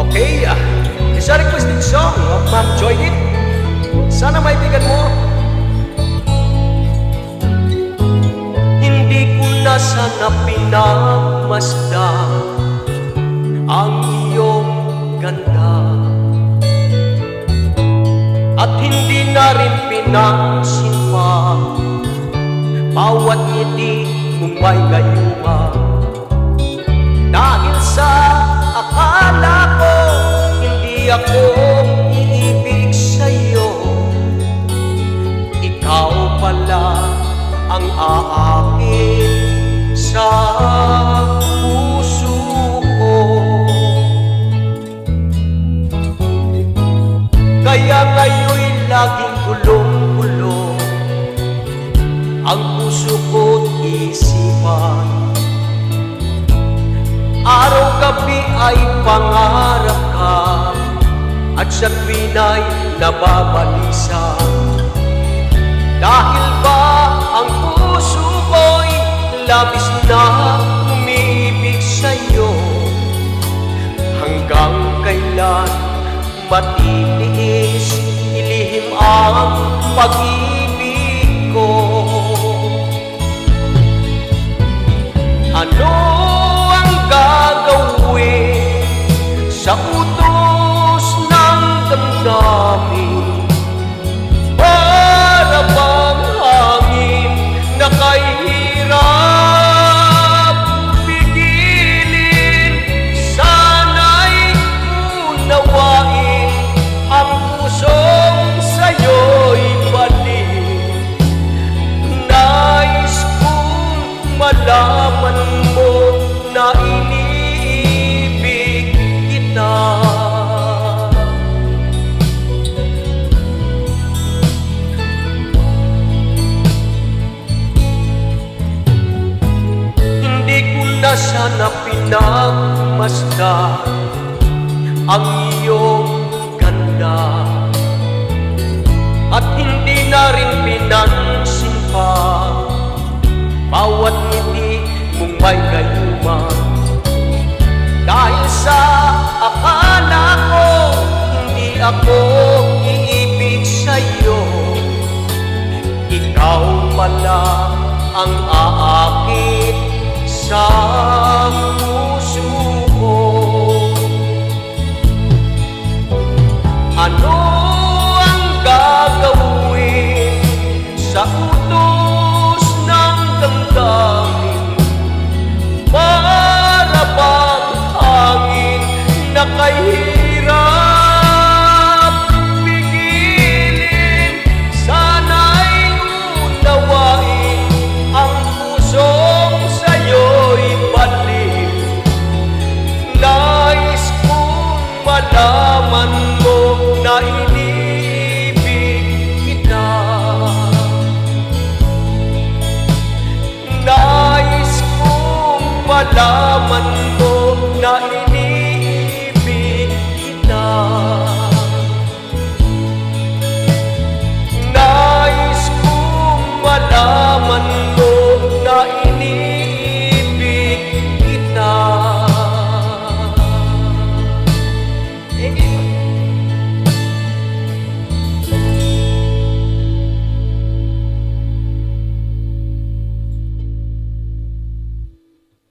Okay, it's a requested song of Ma'am Joy It. Sana maibigan mo. Hindi ko na sana pinagmasdan ang iyong ganda, at hindi na rin pinansin pa bawat ngiti mong may gayuma. Dahil sa akala ko hindi ako iibig sa'yo, ikaw pala ang aakin sa puso ko. Kaya ngayon'y laging gulong-gulong ang puso ko't isipan. Araw-gabi ay pangarap ka, at sa tuwina'y nababalisa. Dahil ba ang puso ko'y labis na umiibig sa'yo, hanggang kailan matitiis ilihim ang pag-ibig ko? Ano gagawin sa utos ng damdamin? Para bang hangin na kahirap pigilin? Sana'y unawain ang pusong sa'yo'y balik. Nais kong malaman mo na iniibig kita. Hindi ko na sana pinagmasdan ang iyong ganda, at hindi na rin pinansin pa bawat ngiti mong may gayuma. Dahil sa akala ko hindi ako iibig sa'yo, ikaw pala ang aakit sa puso ko. Ano ang gagawin sa utos ng damdamin? Para bang hangin na kahirap pigilin? Sana'y unawain ang pusong sa'yo'y balik. Nais kong malaman mo na iniibig kita. Nais kong malaman mo na